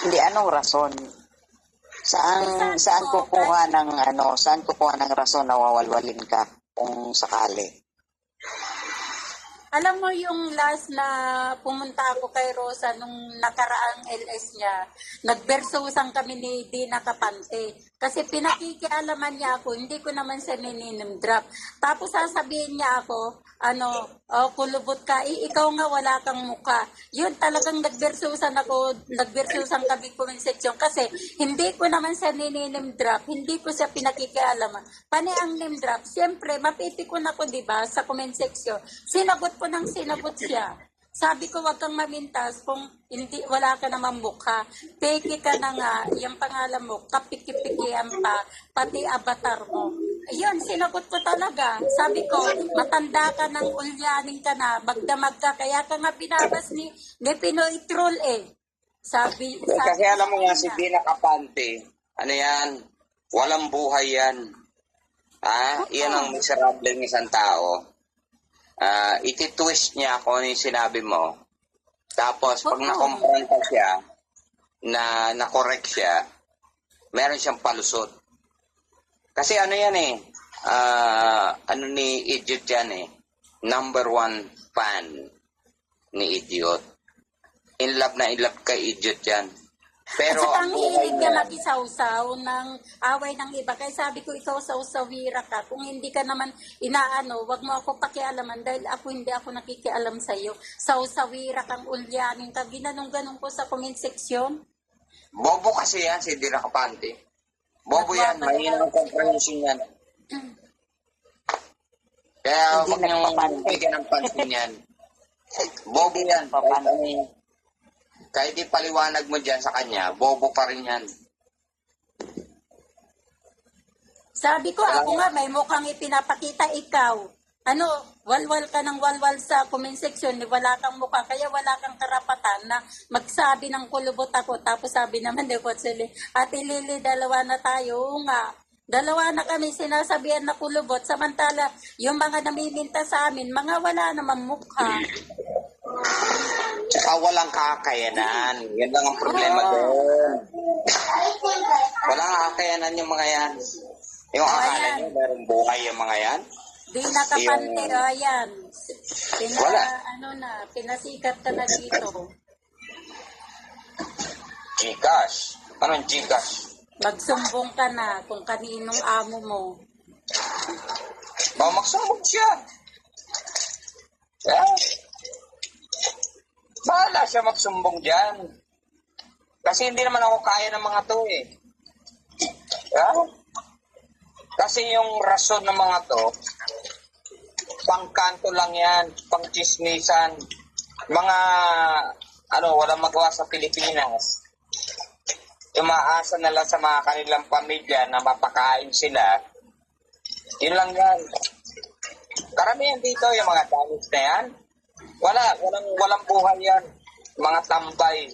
Hindi, anong rason? Saan kukuha ng rason na wawalwalin ka kung sakali? Alam mo yung last na pumunta ako kay Rosa nung nakaraang LS niya, nagbersusan kami ni Dina Kapante. Kasi pinakikialaman niya ako, hindi ko naman siya nininimdrap. Tapos sasabihin niya ako, kulubot ka, ikaw nga wala kang muka. Yun talagang nagbersusan kami comment section. Kasi hindi ko naman siya nininimdrap, hindi ko siya pinakikialaman. Pani ang name drop, siyempre mapipikon ako, diba, sa comment section. Sinagot ko nang sinagot siya. Sabi ko, wag kang mamintas kung hindi, wala ka naman mukha. Peke ka na nga, yung pangalan mo, kapiki-pikihan pa, pati avatar mo. Ayun, sinagot ko talaga. Sabi ko, matanda ka ng ulyanin ka na, magdamag ka, kaya ka nga binabas ni Pinoy Troll eh. Sabi kasi alam mo nga, si Dina Kapante, ano yan, walang buhay yan. Iyan ang miserable ng isang tao. Iti-twist niya kung ano yung sinabi mo. Tapos, pag nakomprenta siya, na-correct siya, meron siyang palusot. Kasi ano yan eh, ano ni Idiot yan eh, number 1 fan ni Idiot. In love na in love kay Idiot yan. Pero at saka ang hilig ka makisawsaw ng away ng iba. Kaya sabi ko, ikaw sawsawira ka. Kung hindi ka naman inaano, wag mo ako pakialaman dahil hindi ako nakikialam sa iyo. Sawsawira kang ulyanin ka. Ginanong-ganong ko sa comment section. bobo kasi yan, si Dina Kapante. Bobo yan, mahina ang comprehension yan. Kaya huwag niyong bigyan ng pansin yan. Bobo yan. Kahit ipaliwanag mo dyan sa kanya, bobo pa rin yan. Sabi ko, ako nga, may mukhang ipinapakita ikaw. Walwal ka ng walwal sa comment section, wala kang mukha, kaya wala kang karapatan na magsabi ng kulubot ako. Tapos sabi naman, Ate Lily, dalawa na tayo. Nga, dalawa na kami sinasabihan na kulubot. Samantala, yung mga namiminta sa amin, mga wala naman mukha. Tsaka walang kakayanan. Yan lang ang problema doon. Walang kakayanan yung mga yan. Yung akala nyo, meron buhay yung mga yan. Dina Kapante, ayan. Wala. Pinasikat ka na dito. Gcash. Anong Gcash? Magsumbong ka na kung kaninong amo mo. Magsumbong siya. Bahala siya magsumbong dyan. Kasi hindi naman ako kaya ng mga to eh. Kasi yung rason ng mga to, pangkanto lang yan, pangchismisan. Mga, walang magawa sa Pilipinas. Umaasa na lang sa mga kanilang pamilya na mapakain sila. Yun lang yan. Karamihan dito, yung mga damage na yan, walang buhay yan. Mga tambay.